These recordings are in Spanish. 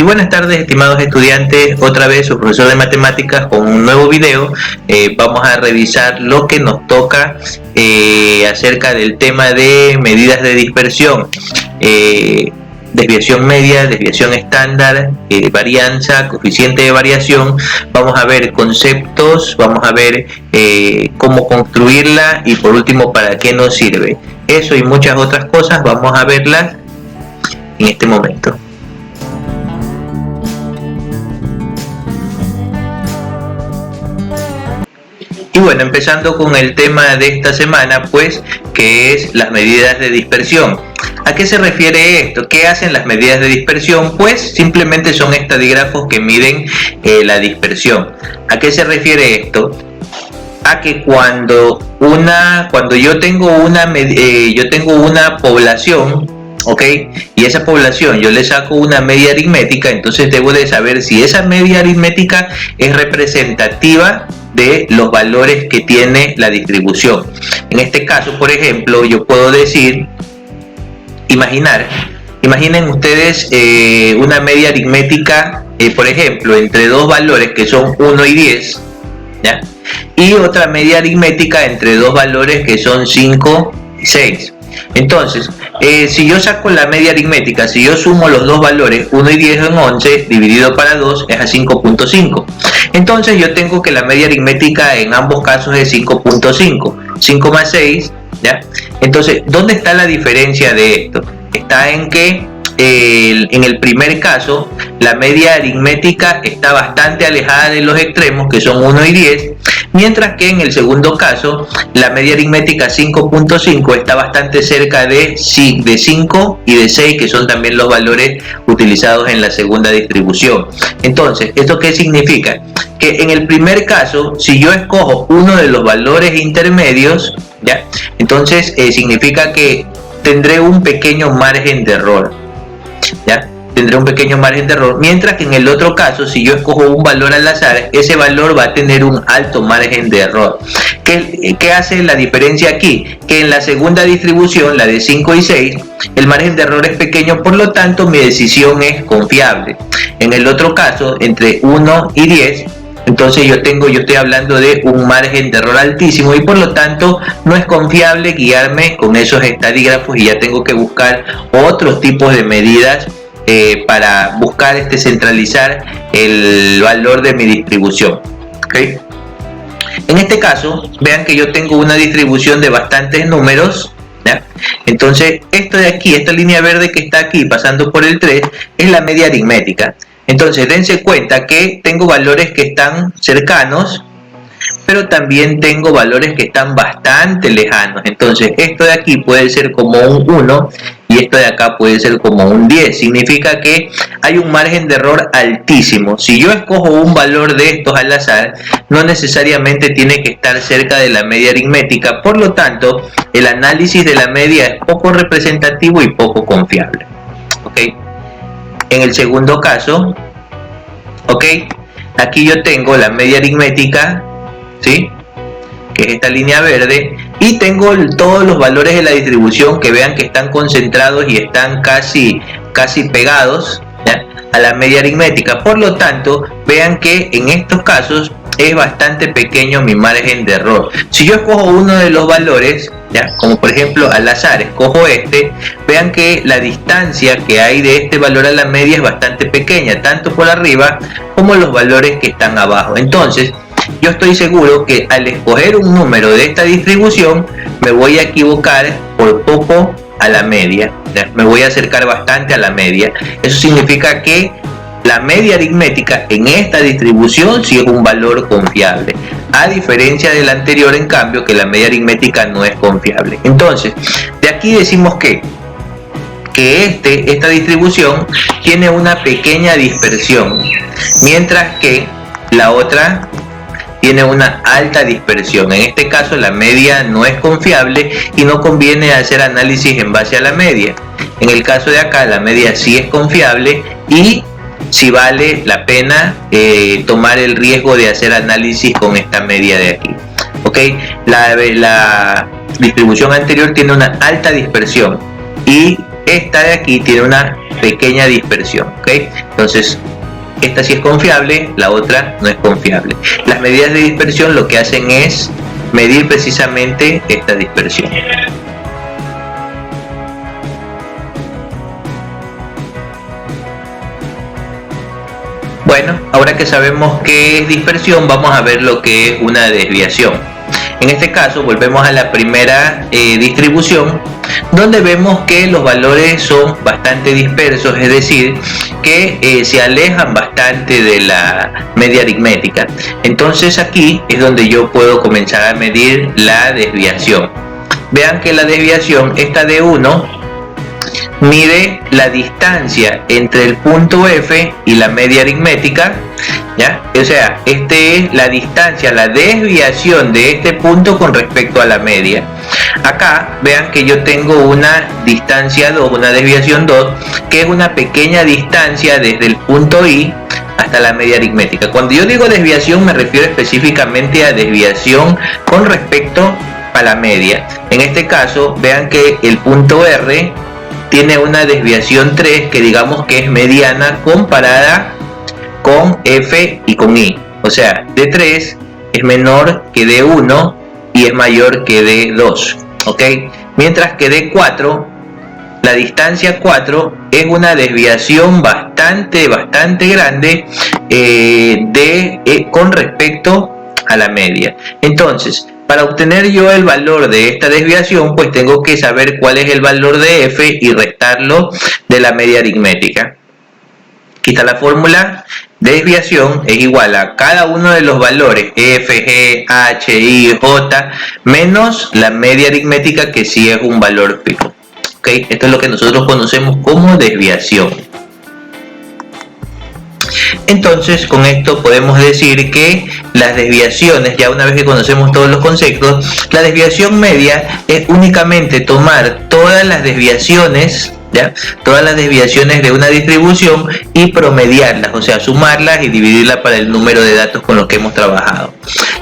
Y buenas tardes, estimados estudiantes, otra vez su profesor de matemáticas con un nuevo video. Vamos a revisar lo que nos toca acerca del tema de medidas de dispersión, desviación media, desviación estándar, varianza, coeficiente de variación. Vamos a ver conceptos, vamos a ver cómo construirla y por último para qué nos sirve. Eso y muchas otras cosas vamos a verlas en este momento. Y bueno, empezando con el tema de esta semana, pues, que es las medidas de dispersión. ¿A qué se refiere esto? ¿Qué hacen las medidas de dispersión? Pues simplemente son estadígrafos que miden la dispersión. ¿A qué se refiere esto? A que cuando yo tengo una población, ¿ok? Y esa población yo le saco una media aritmética, entonces debo de saber si esa media aritmética es representativa de los valores que tiene la distribución. En este caso, por ejemplo, yo puedo decir, imaginen ustedes una media aritmética, por ejemplo, entre dos valores que son 1 y 10, ¿ya? Y otra media aritmética entre dos valores que son 5 y 6. Entonces, si yo saco la media aritmética, si yo sumo los dos valores 1 y 10 en 11, dividido para 2 es a 5.5. Entonces yo tengo que la media aritmética en ambos casos es 5.5. 5 más 6, ¿ya? Entonces, ¿dónde está la diferencia de esto? Está en que en el primer caso, la media aritmética está bastante alejada de los extremos, que son 1 y 10, mientras que en el segundo caso, la media aritmética 5.5 está bastante cerca de 5 y de 6, que son también los valores utilizados en la segunda distribución. Entonces, ¿esto qué significa? Que en el primer caso, si yo escojo uno de los valores intermedios, ¿ya? Entonces significa que tendré un pequeño margen de error, ¿ya? Tendré un pequeño margen de error, mientras que en el otro caso, si yo escojo un valor al azar, ese valor va a tener un alto margen de error. ¿Qué hace la diferencia aquí? Que en la segunda distribución, la de 5 y 6, el margen de error es pequeño, por lo tanto mi decisión es confiable. En el otro caso, entre 1 y 10, entonces yo estoy hablando de un margen de error altísimo y por lo tanto no es confiable guiarme con esos estadígrafos y ya tengo que buscar otros tipos de medidas para buscar centralizar el valor de mi distribución, ¿okay? En este caso, vean que yo tengo una distribución de bastantes números, ¿ya? Entonces esto de aquí, esta línea verde que está aquí pasando por el 3, es la media aritmética. Entonces dense cuenta que tengo valores que están cercanos, pero también tengo valores que están bastante lejanos. Entonces esto de aquí puede ser como un 1 y esto de acá puede ser como un 10. Significa que hay un margen de error altísimo. Si yo escojo un valor de estos al azar, no necesariamente tiene que estar cerca de la media aritmética. Por lo tanto, el análisis de la media es poco representativo y poco confiable, ¿ok? En el segundo caso, ¿ok? Aquí yo tengo la media aritmética, ¿sí? Que es esta línea verde, y tengo todos los valores de la distribución que vean que están concentrados y están casi pegados, ¿ya? A la media aritmética. Por lo tanto, vean que en estos casos es bastante pequeño mi margen de error. Si yo escojo uno de los valores, ¿ya? Como por ejemplo al azar escojo vean que la distancia que hay de este valor a la media es bastante pequeña, tanto por arriba como los valores que están abajo. Entonces yo estoy seguro que al escoger un número de esta distribución me voy a equivocar por poco a la media, ¿ya? Me voy a acercar bastante a la media. Eso significa que la media aritmética en esta distribución sí es un valor confiable, a diferencia del anterior, en cambio, que la media aritmética no es confiable. Entonces, de aquí decimos que esta distribución tiene una pequeña dispersión, mientras que la otra tiene una alta dispersión. En este caso, la media no es confiable y no conviene hacer análisis en base a la media. En el caso de acá, la media sí es confiable y si vale la pena tomar el riesgo de hacer análisis con esta media de aquí, ¿ok? La distribución anterior tiene una alta dispersión y esta de aquí tiene una pequeña dispersión, ¿ok? Entonces, esta sí es confiable, la otra no es confiable. Las medidas de dispersión lo que hacen es medir precisamente esta dispersión. Bueno, ahora que sabemos qué es dispersión, vamos a ver lo que es una desviación. En este caso, volvemos a la primera distribución, donde vemos que los valores son bastante dispersos, es decir, que se alejan bastante de la media aritmética. Entonces aquí es donde yo puedo comenzar a medir la desviación. Vean que la desviación, esta de 1, mide la distancia entre el punto F y la media aritmética, ¿ya? O sea, es la distancia, la desviación de este punto con respecto a la media. Acá vean que yo tengo una distancia 2, una desviación 2, que es una pequeña distancia desde el punto I hasta la media aritmética. Cuando yo digo desviación me refiero específicamente a desviación con respecto a la media. En este caso vean que el punto R tiene una desviación 3 que digamos que es mediana comparada con F y con I. O sea, D3 es menor que D1 y es mayor que D2. ¿Ok? Mientras que D4, la distancia 4 es una desviación bastante grande con respecto a la media. Entonces, para obtener yo el valor de esta desviación, pues tengo que saber cuál es el valor de F y restarlo de la media aritmética. Aquí está la fórmula. Desviación es igual a cada uno de los valores F, G, H, I, J menos la media aritmética, que sí es un valor fijo. ¿Okay? Esto es lo que nosotros conocemos como desviación. Entonces, con esto podemos decir que las desviaciones, ya una vez que conocemos todos los conceptos, la desviación media es únicamente tomar todas las desviaciones, ¿ya? Todas las desviaciones de una distribución y promediarlas, o sea, sumarlas y dividirlas para el número de datos con los que hemos trabajado.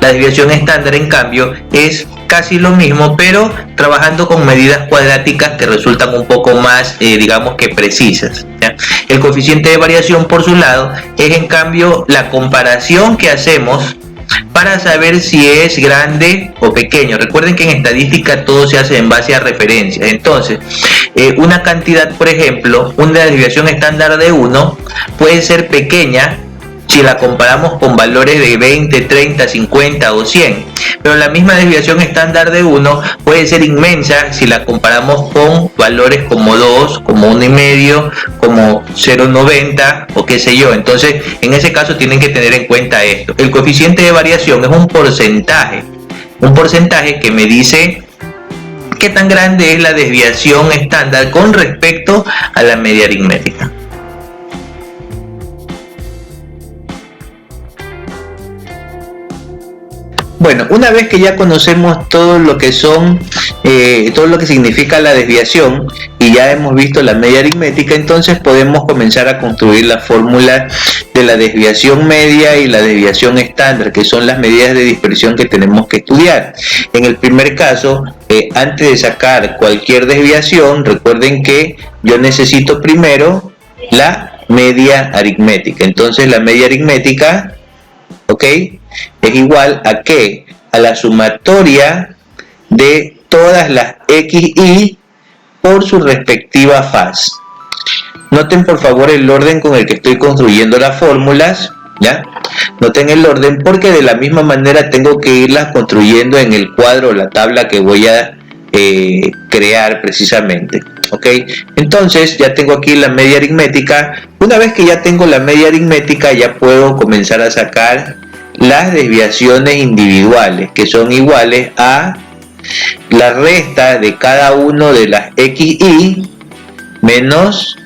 La desviación estándar, en cambio, es casi lo mismo, pero trabajando con medidas cuadráticas que resultan un poco más, digamos que precisas, ¿ya? El coeficiente de variación, por su lado, es en cambio la comparación que hacemos para saber si es grande o pequeño. Recuerden que en estadística todo se hace en base a referencias. Entonces, una cantidad, por ejemplo, una desviación estándar de 1 puede ser pequeña si la comparamos con valores de 20, 30, 50 o 100. Pero la misma desviación estándar de 1 puede ser inmensa si la comparamos con valores como 2, como 1,5, como 0,90 o qué sé yo. Entonces, en ese caso tienen que tener en cuenta esto. El coeficiente de variación es un porcentaje que me dice qué tan grande es la desviación estándar con respecto a la media aritmética. Bueno, una vez que ya conocemos todo lo que significa la desviación y ya hemos visto la media aritmética, entonces podemos comenzar a construir la fórmula de la desviación media y la desviación estándar, que son las medidas de dispersión que tenemos que estudiar. En el primer caso, antes de sacar cualquier desviación, recuerden que yo necesito primero la media aritmética. Entonces la media aritmética, ¿ok?, es igual a ¿qué? A la sumatoria de todas las XY por su respectiva faz. Noten por favor el orden con el que estoy construyendo las fórmulas, ¿ya? Noten el orden porque de la misma manera tengo que irlas construyendo en el cuadro o la tabla que voy a crear precisamente. ¿Ok? Entonces ya tengo aquí la media aritmética. Una vez que ya tengo la media aritmética, ya puedo comenzar a sacar las desviaciones individuales, que son iguales a la resta de cada uno de las XY menos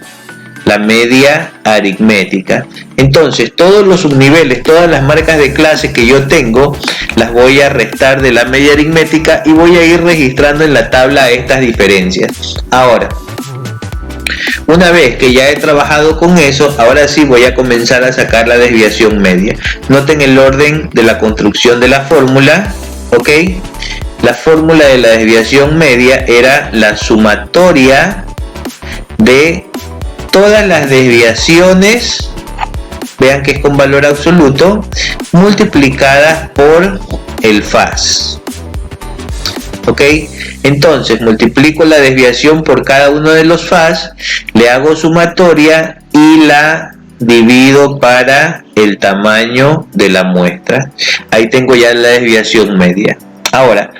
la media aritmética. Entonces todos los subniveles, todas las marcas de clase que yo tengo, las voy a restar de la media aritmética y voy a ir registrando en la tabla estas diferencias. Ahora, una vez que ya he trabajado con eso, ahora sí voy a comenzar a sacar la desviación media. Noten el orden de la construcción de la fórmula, ¿ok? La fórmula de la desviación media era la sumatoria de todas las desviaciones, vean que es con valor absoluto, multiplicadas por el faz. ¿Ok? Entonces multiplico la desviación por cada uno de los faz, le hago sumatoria y la divido para el tamaño de la muestra. Ahí tengo ya la desviación media. Ahora,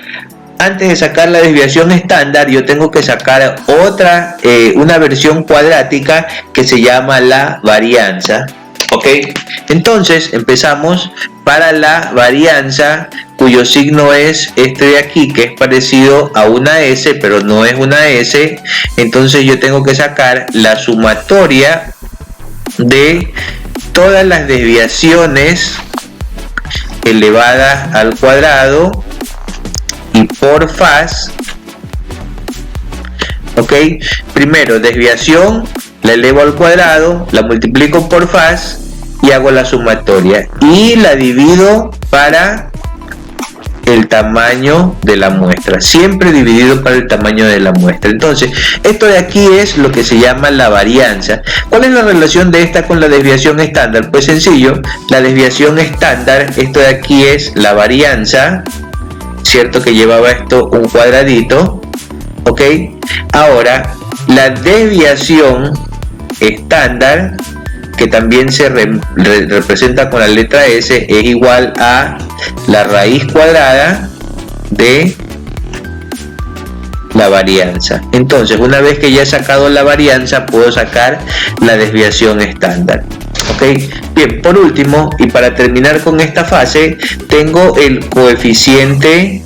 antes de sacar la desviación estándar, yo tengo que sacar otra, una versión cuadrática que se llama la varianza. ¿Ok? Entonces empezamos para la varianza, cuyo signo es este de aquí, que es parecido a una S, pero no es una S. Entonces yo tengo que sacar la sumatoria de todas las desviaciones elevadas al cuadrado y por faz. ¿Ok? Primero, desviación, la elevo al cuadrado, la multiplico por faz y hago la sumatoria y la divido para el tamaño de la muestra, siempre dividido para el tamaño de la muestra. Entonces, esto de aquí es lo que se llama la varianza. ¿Cuál es la relación de esta con la desviación estándar? Pues sencillo, la desviación estándar, esto de aquí es la varianza, cierto que llevaba esto un cuadradito, ¿ok? Ahora, la desviación estándar, que también se representa con la letra S, es igual a la raíz cuadrada de la varianza. Entonces, una vez que ya he sacado la varianza, puedo sacar la desviación estándar. ¿Ok? Bien, por último, y para terminar con esta fase, tengo el coeficiente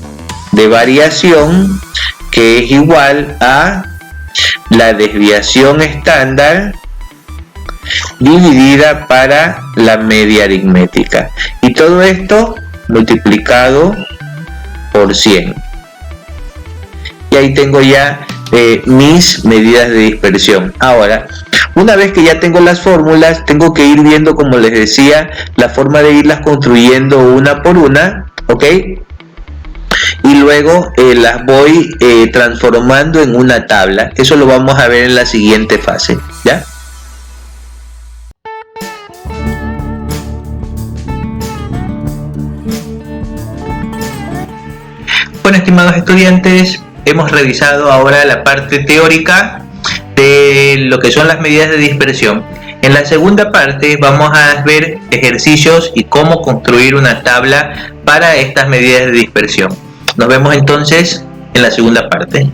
de variación, que es igual a la desviación estándar dividida para la media aritmética, y todo esto multiplicado por 100. Y ahí tengo ya mis medidas de dispersión. Ahora, una vez que ya tengo las fórmulas, tengo que ir viendo, como les decía, la forma de irlas construyendo una por una, ¿ok? Y luego las voy transformando en una tabla. Eso lo vamos a ver en la siguiente fase, ¿ya? Bueno, estimados estudiantes, hemos revisado ahora la parte teórica de lo que son las medidas de dispersión. En la segunda parte vamos a ver ejercicios y cómo construir una tabla para estas medidas de dispersión. Nos vemos entonces en la segunda parte.